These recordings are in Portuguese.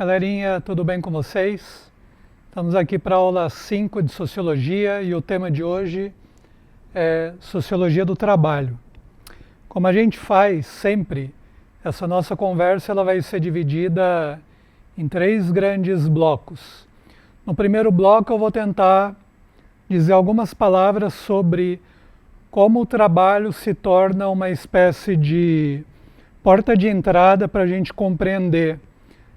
Galerinha, tudo bem com vocês? Estamos aqui para a aula 5 de Sociologia e o tema de hoje é Sociologia do Trabalho. Como a gente faz sempre, essa nossa conversa ela vai ser dividida em 3 grandes blocos. No primeiro bloco eu vou tentar dizer algumas palavras sobre como o trabalho se torna uma espécie de porta de entrada para a gente compreender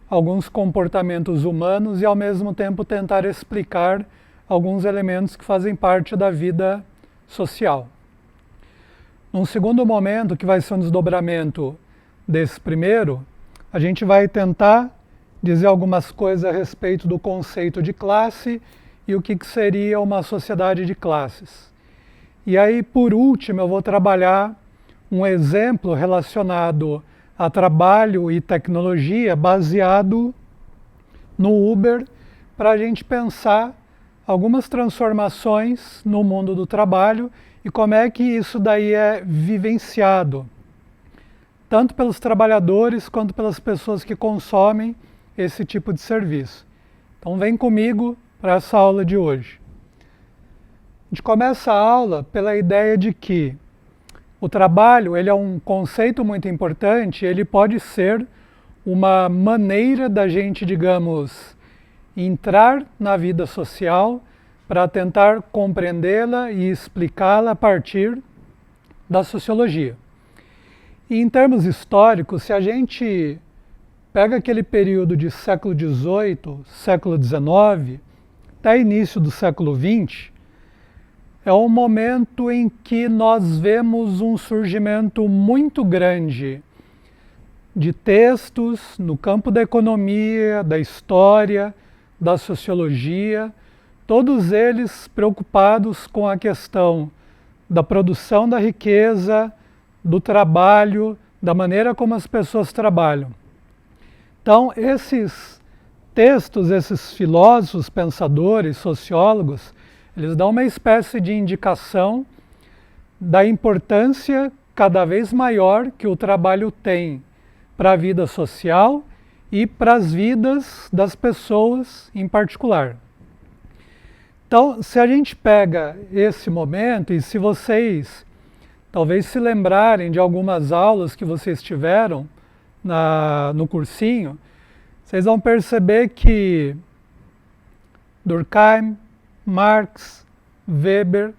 alguns comportamentos humanos e ao mesmo tempo tentar explicar alguns elementos que fazem parte da vida social. Num segundo momento, que vai ser um desdobramento desse primeiro, a gente vai tentar dizer algumas coisas a respeito do conceito de classe e o que seria uma sociedade de classes. E aí, por último, eu vou trabalhar um exemplo relacionado a trabalho e tecnologia baseado no Uber, para a gente pensar algumas transformações no mundo do trabalho e como é que isso daí é vivenciado, tanto pelos trabalhadores quanto pelas pessoas que consomem esse tipo de serviço. Então vem comigo para essa aula de hoje. A gente começa a aula pela ideia de que o trabalho ele é um conceito muito importante, ele pode ser uma maneira da gente, digamos, entrar na vida social para tentar compreendê-la e explicá-la a partir da sociologia. E em termos históricos, se a gente pega aquele período de século XVIII, século XIX, até início do século XX, é um momento em que nós vemos um surgimento muito grande de textos no campo da economia, da história, da sociologia, todos eles preocupados com a questão da produção da riqueza, do trabalho, da maneira como as pessoas trabalham. Então, esses textos, esses filósofos, pensadores, sociólogos, eles dão uma espécie de indicação da importância cada vez maior que o trabalho tem para a vida social e para as vidas das pessoas em particular. Então, se a gente pega esse momento, e se vocês talvez se lembrarem de algumas aulas que vocês tiveram no cursinho, vocês vão perceber que Durkheim, Marx, Weber,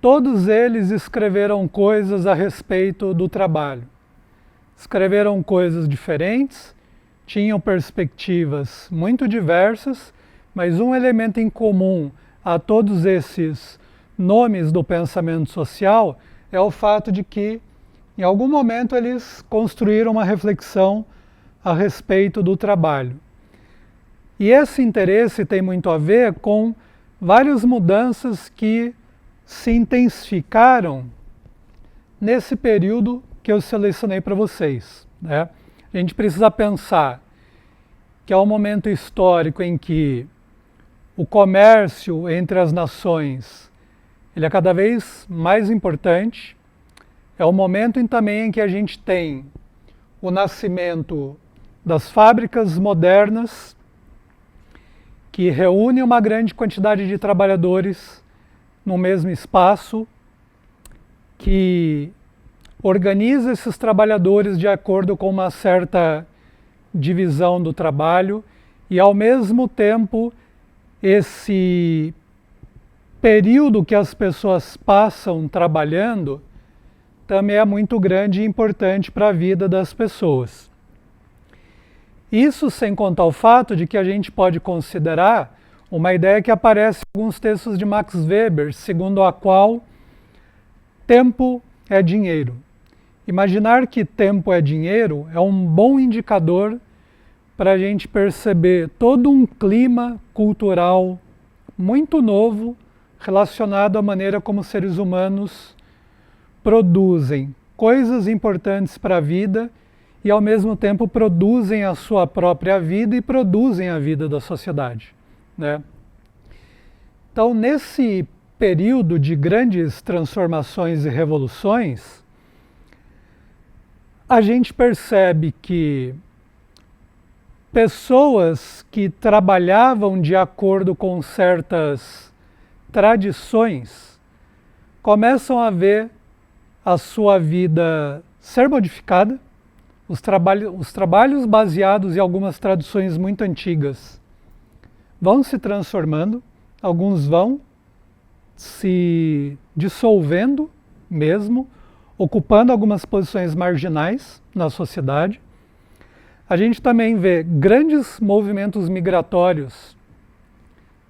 todos eles escreveram coisas a respeito do trabalho. Escreveram coisas diferentes, tinham perspectivas muito diversas, mas um elemento em comum a todos esses nomes do pensamento social é o fato de que, em algum momento, eles construíram uma reflexão a respeito do trabalho. E esse interesse tem muito a ver com várias mudanças que se intensificaram nesse período que eu selecionei para vocês, né? A gente precisa pensar que é um momento histórico em que o comércio entre as nações ele é cada vez mais importante. É um momento também em que a gente tem o nascimento das fábricas modernas, que reúne uma grande quantidade de trabalhadores no mesmo espaço, que organiza esses trabalhadores de acordo com uma certa divisão do trabalho e, ao mesmo tempo, esse período que as pessoas passam trabalhando também é muito grande e importante para a vida das pessoas. Isso sem contar o fato de que a gente pode considerar uma ideia que aparece em alguns textos de Max Weber, segundo a qual tempo é dinheiro. Imaginar que tempo é dinheiro é um bom indicador para a gente perceber todo um clima cultural muito novo relacionado à maneira como os seres humanos produzem coisas importantes para a vida e, ao mesmo tempo, produzem a sua própria vida e produzem a vida da sociedade, né? Então, nesse período de grandes transformações e revoluções, a gente percebe que pessoas que trabalhavam de acordo com certas tradições começam a ver a sua vida ser modificada, os trabalhos baseados em algumas tradições muito antigas vão se transformando, alguns vão se dissolvendo mesmo, ocupando algumas posições marginais na sociedade. A gente também vê grandes movimentos migratórios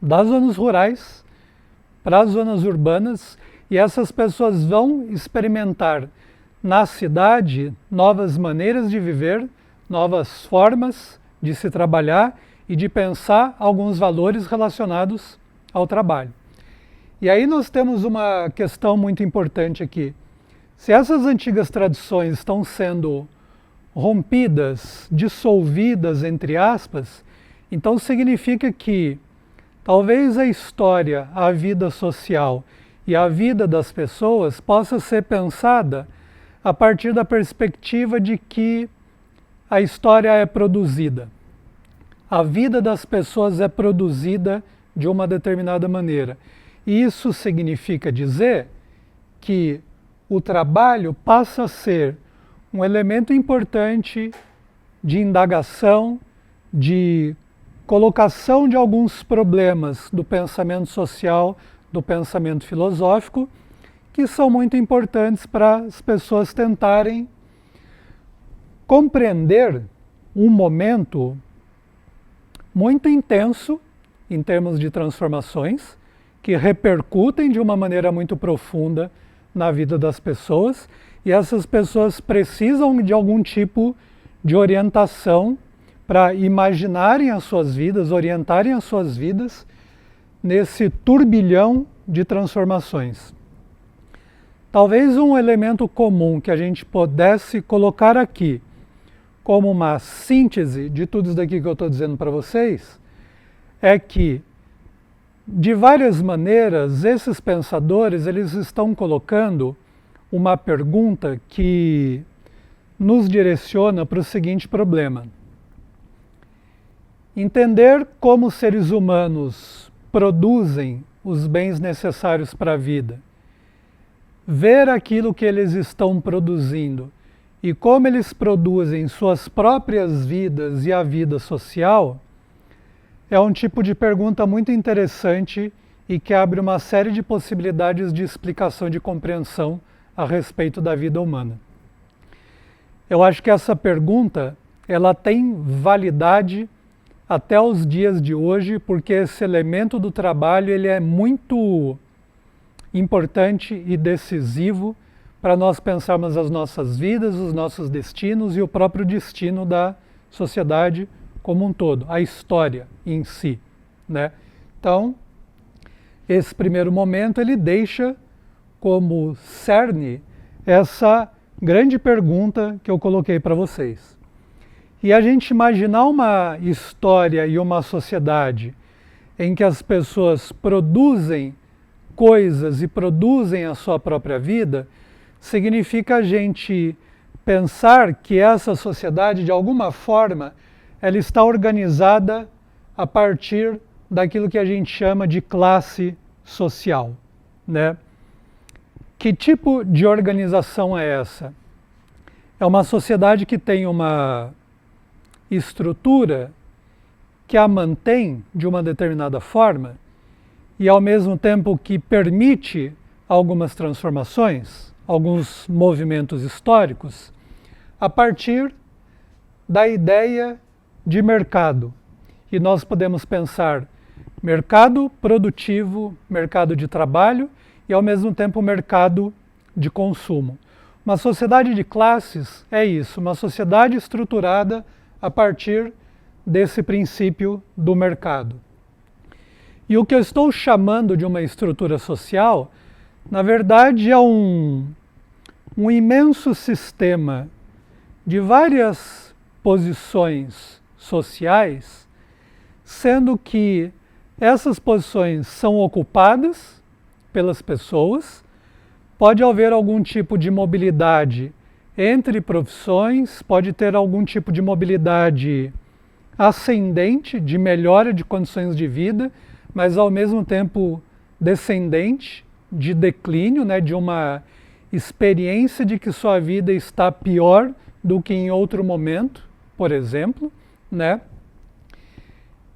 das zonas rurais para as zonas urbanas, e essas pessoas vão experimentar na cidade novas maneiras de viver, novas formas de se trabalhar e de pensar alguns valores relacionados ao trabalho. E aí nós temos uma questão muito importante aqui. Se essas antigas tradições estão sendo rompidas, dissolvidas, entre aspas, então significa que talvez a história, a vida social e a vida das pessoas possa ser pensada a partir da perspectiva de que a história é produzida. A vida das pessoas é produzida de uma determinada maneira. E isso significa dizer que o trabalho passa a ser um elemento importante de indagação, de colocação de alguns problemas do pensamento social, do pensamento filosófico, que são muito importantes para as pessoas tentarem compreender um momento muito intenso em termos de transformações, que repercutem de uma maneira muito profunda na vida das pessoas, e essas pessoas precisam de algum tipo de orientação para imaginarem as suas vidas, orientarem as suas vidas nesse turbilhão de transformações. Talvez um elemento comum que a gente pudesse colocar aqui como uma síntese de tudo isso daqui que eu estou dizendo para vocês é que, de várias maneiras, esses pensadores eles estão colocando uma pergunta que nos direciona para o seguinte problema: entender como os seres humanos produzem os bens necessários para a vida, ver aquilo que eles estão produzindo e como eles produzem suas próprias vidas e a vida social, é um tipo de pergunta muito interessante e que abre uma série de possibilidades de explicação e de compreensão a respeito da vida humana. Eu acho que essa pergunta ela tem validade até os dias de hoje, porque esse elemento do trabalho ele é muito importante e decisivo para nós pensarmos as nossas vidas, os nossos destinos e o próprio destino da sociedade como um todo, a história em si, né? Então, esse primeiro momento ele deixa como cerne essa grande pergunta que eu coloquei para vocês. E a gente imaginar uma história e uma sociedade em que as pessoas produzem coisas e produzem a sua própria vida, significa a gente pensar que essa sociedade, de alguma forma, ela está organizada a partir daquilo que a gente chama de classe social, né? Que tipo de organização é essa? É uma sociedade que tem uma estrutura que a mantém de uma determinada forma e, ao mesmo tempo, que permite algumas transformações, alguns movimentos históricos, a partir da ideia de mercado. E nós podemos pensar mercado produtivo, mercado de trabalho e, ao mesmo tempo, mercado de consumo. Uma sociedade de classes é isso, uma sociedade estruturada a partir desse princípio do mercado. E o que eu estou chamando de uma estrutura social, na verdade, é um imenso sistema de várias posições sociais, sendo que essas posições são ocupadas pelas pessoas, pode haver algum tipo de mobilidade entre profissões, pode ter algum tipo de mobilidade ascendente de melhora de condições de vida, mas ao mesmo tempo descendente de declínio, né, de uma experiência de que sua vida está pior do que em outro momento, por exemplo, né?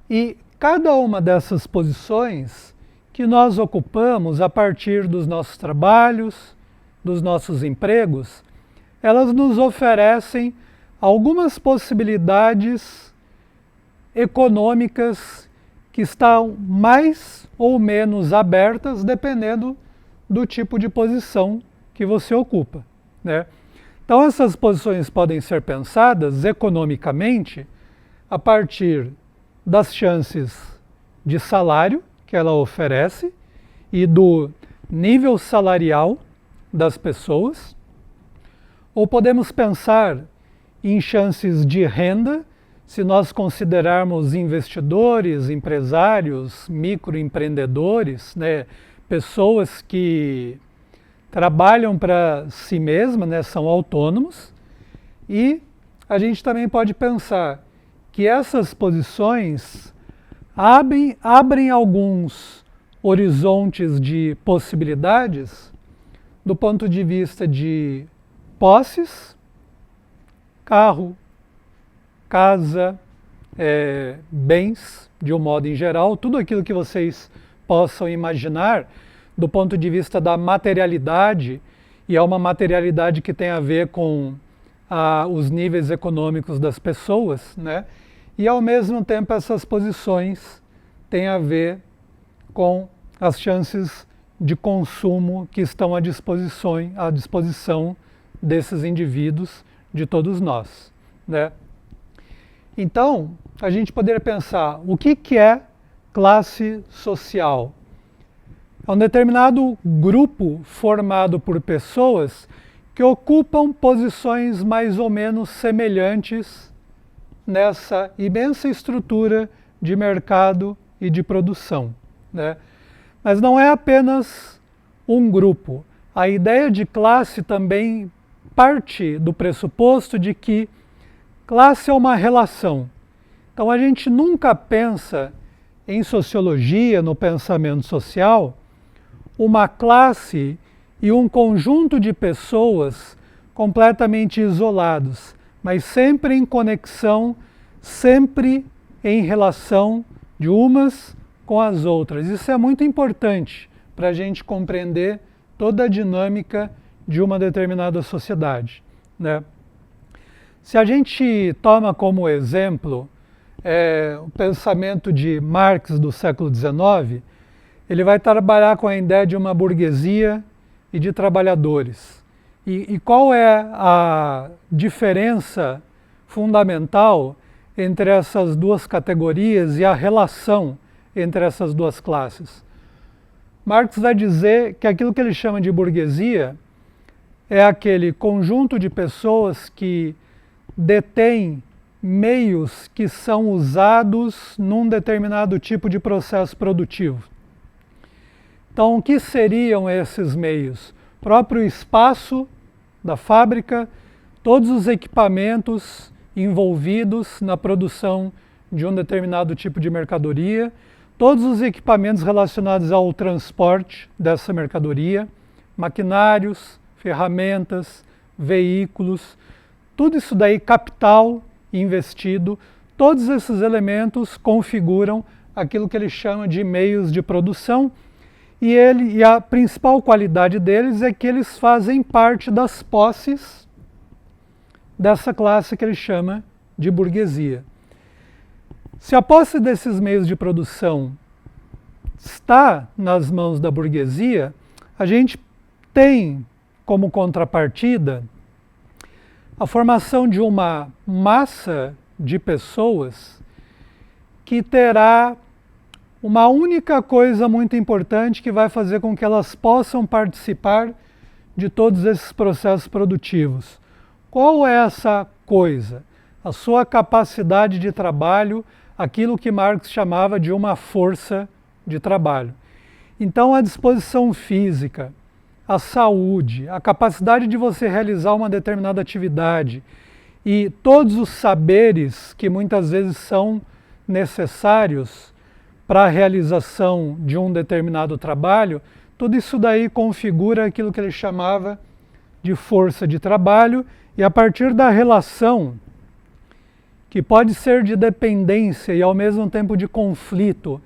E cada uma dessas posições que nós ocupamos a partir dos nossos trabalhos, dos nossos empregos, elas nos oferecem algumas possibilidades econômicas que estão mais ou menos abertas dependendo do tipo de posição que você ocupa, né? Então essas posições podem ser pensadas economicamente a partir das chances de salário que ela oferece e do nível salarial das pessoas, ou podemos pensar em chances de renda, se nós considerarmos investidores, empresários, microempreendedores, né, pessoas que trabalham para si mesmas, né, são autônomos, e a gente também pode pensar que essas posições abrem alguns horizontes de possibilidades do ponto de vista de posses, carro, casa, bens, de um modo em geral, tudo aquilo que vocês possam imaginar do ponto de vista da materialidade, e é uma materialidade que tem a ver com os níveis econômicos das pessoas, né? E ao mesmo tempo essas posições têm a ver com as chances de consumo que estão à disposição desses indivíduos, de todos nós, né? Então, a gente poderia pensar, o que é classe social? É um determinado grupo formado por pessoas que ocupam posições mais ou menos semelhantes nessa imensa estrutura de mercado e de produção, né? Mas não é apenas um grupo. A ideia de classe também parte do pressuposto de que classe é uma relação. Então a gente nunca pensa em sociologia, no pensamento social, uma classe e um conjunto de pessoas completamente isolados, mas sempre em conexão, sempre em relação de umas com as outras. Isso é muito importante para a gente compreender toda a dinâmica de uma determinada sociedade, né? Se a gente toma como exemplo o pensamento de Marx do século XIX, ele vai trabalhar com a ideia de uma burguesia e de trabalhadores. E qual é a diferença fundamental entre essas duas categorias e a relação entre essas duas classes? Marx vai dizer que aquilo que ele chama de burguesia é aquele conjunto de pessoas que detém meios que são usados num determinado tipo de processo produtivo. Então, o que seriam esses meios? O próprio espaço da fábrica, todos os equipamentos envolvidos na produção de um determinado tipo de mercadoria, todos os equipamentos relacionados ao transporte dessa mercadoria, maquinários, ferramentas, veículos, tudo isso daí, capital investido, todos esses elementos configuram aquilo que ele chama de meios de produção, e a principal qualidade deles é que eles fazem parte das posses dessa classe que ele chama de burguesia. Se a posse desses meios de produção está nas mãos da burguesia, a gente tem como contrapartida a formação de uma massa de pessoas que terá uma única coisa muito importante que vai fazer com que elas possam participar de todos esses processos produtivos. Qual é essa coisa? A sua capacidade de trabalho, aquilo que Marx chamava de uma força de trabalho. Então, a disposição física, a saúde, a capacidade de você realizar uma determinada atividade e todos os saberes que muitas vezes são necessários para a realização de um determinado trabalho, tudo isso daí configura aquilo que ele chamava de força de trabalho, e a partir da relação, que pode ser de dependência e ao mesmo tempo de conflito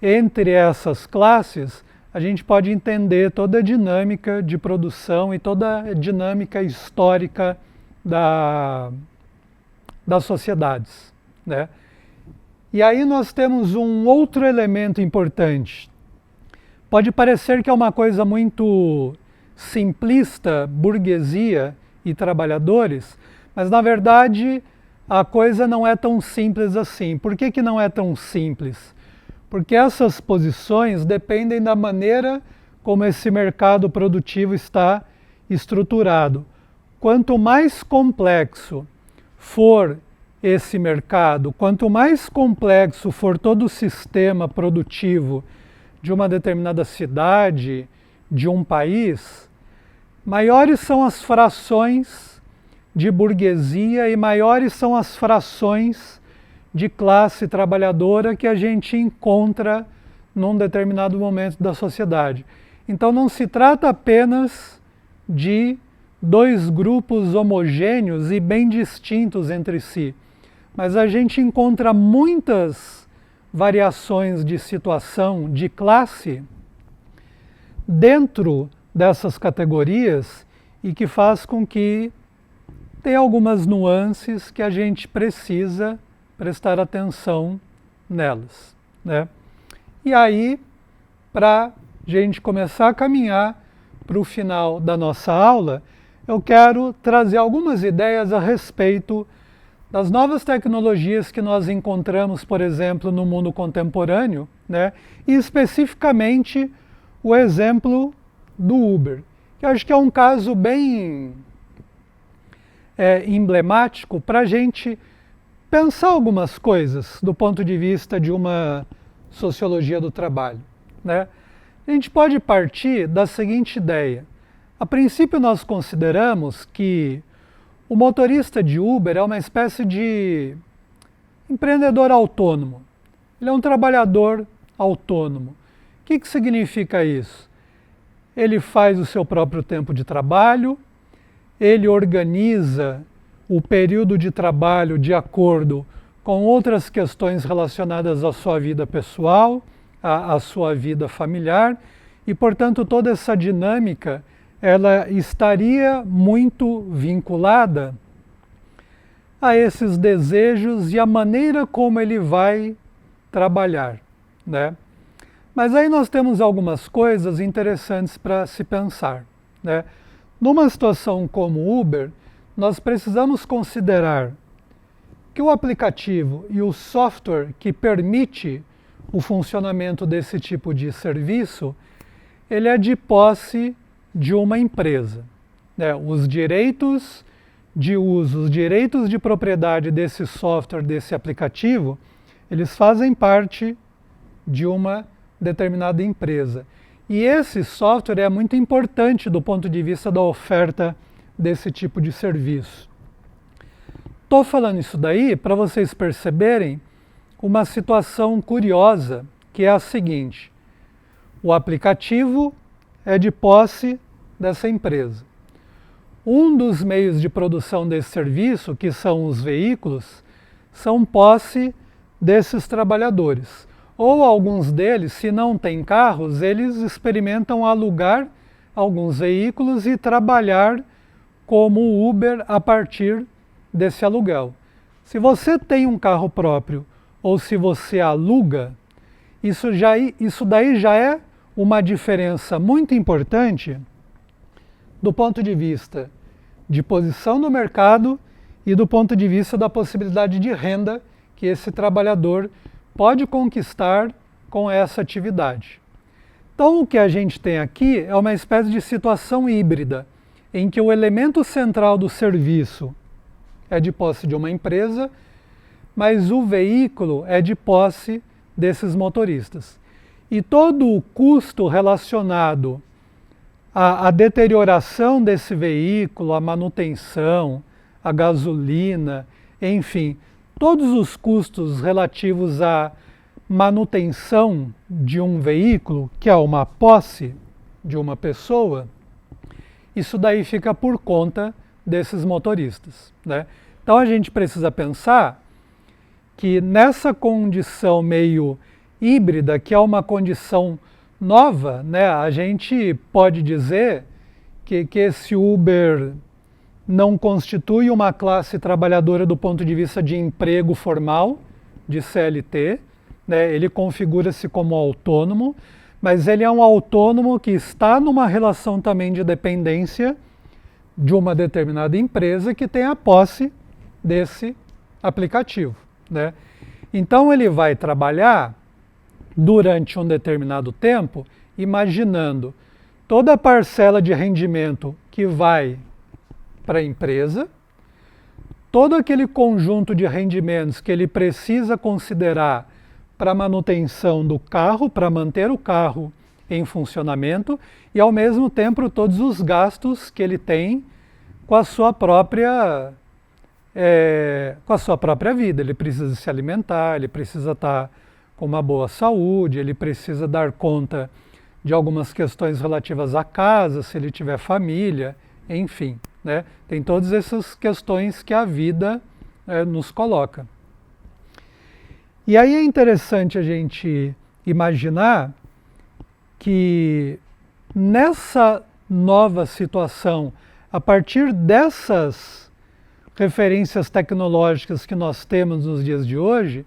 entre essas classes, a gente pode entender toda a dinâmica de produção e toda a dinâmica histórica das sociedades, né? E aí nós temos um outro elemento importante. Pode parecer que é uma coisa muito simplista, burguesia e trabalhadores, mas na verdade a coisa não é tão simples assim. Por que não é tão simples? Porque essas posições dependem da maneira como esse mercado produtivo está estruturado. Quanto mais complexo for esse mercado, quanto mais complexo for todo o sistema produtivo de uma determinada cidade, de um país, maiores são as frações de burguesia e maiores são as frações de classe trabalhadora que a gente encontra num determinado momento da sociedade. Então não se trata apenas de dois grupos homogêneos e bem distintos entre si, mas a gente encontra muitas variações de situação, de classe, dentro dessas categorias e que faz com que tenha algumas nuances que a gente precisa prestar atenção nelas, né? E aí, para a gente começar a caminhar para o final da nossa aula, eu quero trazer algumas ideias a respeito das novas tecnologias que nós encontramos, por exemplo, no mundo contemporâneo, né? E especificamente o exemplo do Uber, que eu acho que é um caso bem emblemático para a gente pensar algumas coisas do ponto de vista de uma sociologia do trabalho, né? A gente pode partir da seguinte ideia. A princípio nós consideramos que o motorista de Uber é uma espécie de empreendedor autônomo. Ele é um trabalhador autônomo. O que significa isso? Ele faz o seu próprio tempo de trabalho, ele organiza o período de trabalho de acordo com outras questões relacionadas à sua vida pessoal, à sua vida familiar, e, portanto, toda essa dinâmica ela estaria muito vinculada a esses desejos e a maneira como ele vai trabalhar, né? Mas aí nós temos algumas coisas interessantes para se pensar, né? Numa situação como Uber, nós precisamos considerar que o aplicativo e o software que permite o funcionamento desse tipo de serviço, ele é de posse de uma empresa, né? Os direitos de uso, os direitos de propriedade desse software, desse aplicativo, eles fazem parte de uma determinada empresa. E esse software é muito importante do ponto de vista da oferta desse tipo de serviço. Estou falando isso daí para vocês perceberem uma situação curiosa, que é a seguinte: o aplicativo é de posse dessa empresa. Um dos meios de produção desse serviço, que são os veículos, são posse desses trabalhadores. Ou alguns deles, se não têm carros, eles experimentam alugar alguns veículos e trabalhar como Uber a partir desse aluguel. Se você tem um carro próprio ou se você aluga, isso daí já é uma diferença muito importante do ponto de vista de posição no mercado e do ponto de vista da possibilidade de renda que esse trabalhador pode conquistar com essa atividade. Então, o que a gente tem aqui é uma espécie de situação híbrida, em que o elemento central do serviço é de posse de uma empresa, mas o veículo é de posse desses motoristas. E todo o custo relacionado à deterioração desse veículo, à manutenção, a gasolina, enfim, todos os custos relativos à manutenção de um veículo, que é uma posse de uma pessoa, isso daí fica por conta desses motoristas, né? Então a gente precisa pensar que nessa condição meio híbrida, que é uma condição nova, né, a gente pode dizer que esse Uber não constitui uma classe trabalhadora do ponto de vista de emprego formal, de CLT, né, ele configura-se como autônomo, mas ele é um autônomo que está numa relação também de dependência de uma determinada empresa que tem a posse desse aplicativo, né? Então ele vai trabalhar durante um determinado tempo, imaginando toda a parcela de rendimento que vai para a empresa, todo aquele conjunto de rendimentos que ele precisa considerar para a manutenção do carro, para manter o carro em funcionamento, e ao mesmo tempo todos os gastos que ele tem com a sua própria vida. Ele precisa se alimentar, ele precisa estar com uma boa saúde, ele precisa dar conta de algumas questões relativas à casa, se ele tiver família, enfim, né? Tem todas essas questões que a vida nos coloca. E aí é interessante a gente imaginar que nessa nova situação, a partir dessas referências tecnológicas que nós temos nos dias de hoje,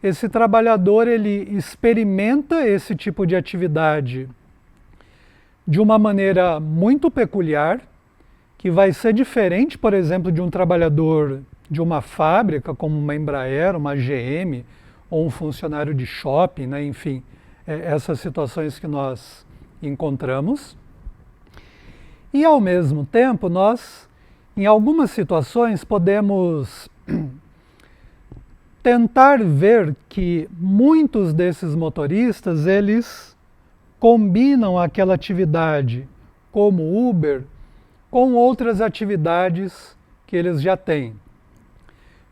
esse trabalhador ele experimenta esse tipo de atividade de uma maneira muito peculiar, que vai ser diferente, por exemplo, de um trabalhador de uma fábrica, como uma Embraer, uma GM, ou um funcionário de shopping, né? Enfim, essas situações que nós encontramos. E, ao mesmo tempo, nós, em algumas situações, podemos tentar ver que muitos desses motoristas, eles combinam aquela atividade como Uber com outras atividades que eles já têm.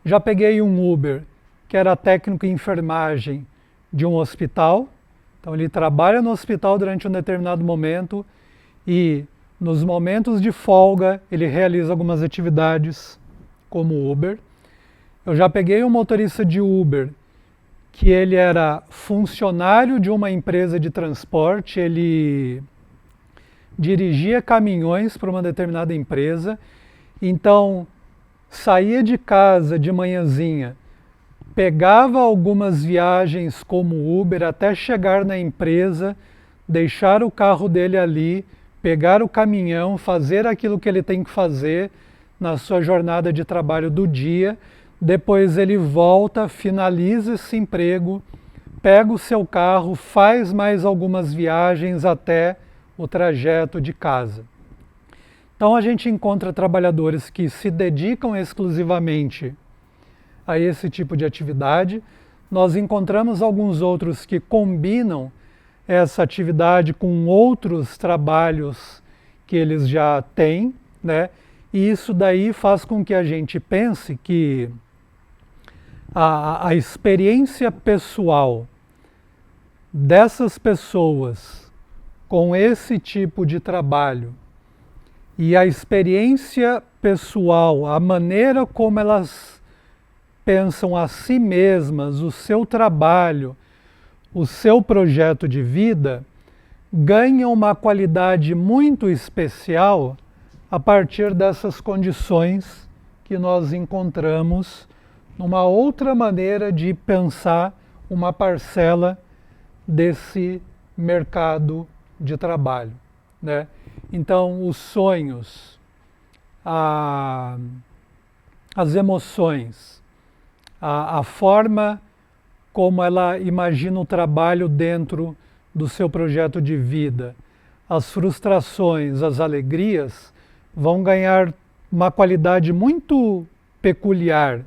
Já peguei um Uber que era técnico em enfermagem de um hospital, então ele trabalha no hospital durante um determinado momento e nos momentos de folga ele realiza algumas atividades como Uber. Eu já peguei um motorista de Uber que ele era funcionário de uma empresa de transporte, ele dirigia caminhões para uma determinada empresa, então saía de casa de manhãzinha, pegava algumas viagens como Uber até chegar na empresa, deixar o carro dele ali, pegar o caminhão, fazer aquilo que ele tem que fazer na sua jornada de trabalho do dia, depois ele volta, finaliza esse emprego, pega o seu carro, faz mais algumas viagens até o trajeto de casa. Então a gente encontra trabalhadores que se dedicam exclusivamente a esse tipo de atividade. Nós encontramos alguns outros que combinam essa atividade com outros trabalhos que eles já têm, né? E isso daí faz com que a gente pense que a experiência pessoal dessas pessoas com esse tipo de trabalho e a experiência pessoal, a maneira como elas pensam a si mesmas, o seu trabalho, o seu projeto de vida, ganham uma qualidade muito especial a partir dessas condições que nós encontramos numa outra maneira de pensar uma parcela desse mercado de trabalho, né? Então, os sonhos, as emoções, a forma como ela imagina o trabalho dentro do seu projeto de vida, as frustrações, as alegrias, vão ganhar uma qualidade muito peculiar,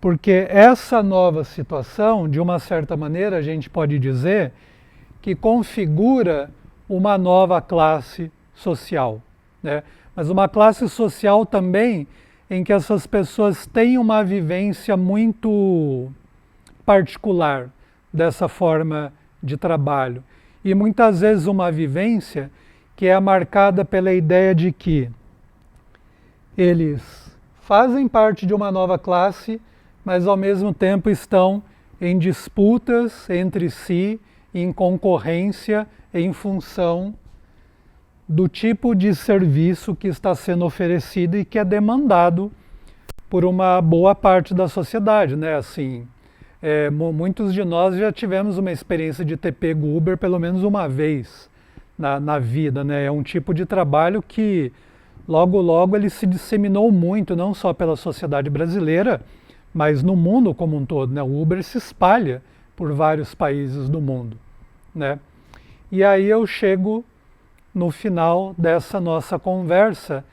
porque essa nova situação, de uma certa maneira, a gente pode dizer que configura uma nova classe social, né? Mas uma classe social também em que essas pessoas têm uma vivência muito particular dessa forma de trabalho. E muitas vezes uma vivência que é marcada pela ideia de que eles fazem parte de uma nova classe, mas ao mesmo tempo estão em disputas entre si, em concorrência, em função do tipo de serviço que está sendo oferecido e que é demandado por uma boa parte da sociedade, né? Assim, muitos de nós já tivemos uma experiência de ter pego Uber pelo menos uma vez na vida, né? É um tipo de trabalho que logo logo ele se disseminou muito, não só pela sociedade brasileira, mas no mundo como um todo, né? O Uber se espalha por vários países do mundo, né? E aí eu chego no final dessa nossa conversa,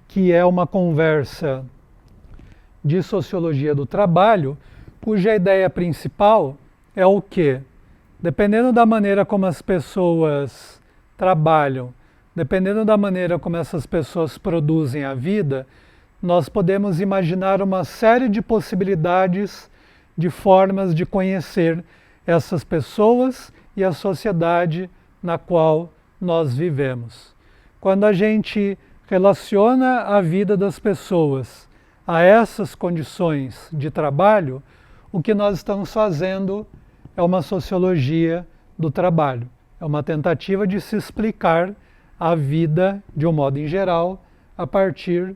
que é uma conversa de sociologia do trabalho, cuja ideia principal é o quê? Dependendo da maneira como as pessoas trabalham, dependendo da maneira como essas pessoas produzem a vida, nós podemos imaginar uma série de possibilidades de formas de conhecer essas pessoas e a sociedade na qual nós vivemos. Quando a gente relaciona a vida das pessoas a essas condições de trabalho, o que nós estamos fazendo é uma sociologia do trabalho. É uma tentativa de se explicar a vida, de um modo em geral, a partir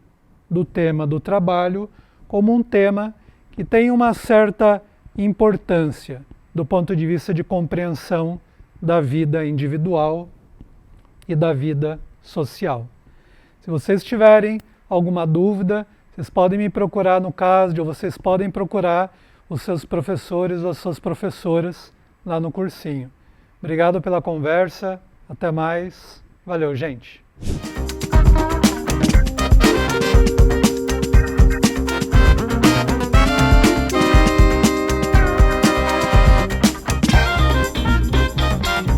do tema do trabalho, como um tema que tem uma certa importância do ponto de vista de compreensão da vida individual e da vida social. Se vocês tiverem alguma dúvida, vocês podem me procurar no CASD, ou vocês podem procurar os seus professores ou as suas professoras lá no cursinho. Obrigado pela conversa, até mais, valeu gente!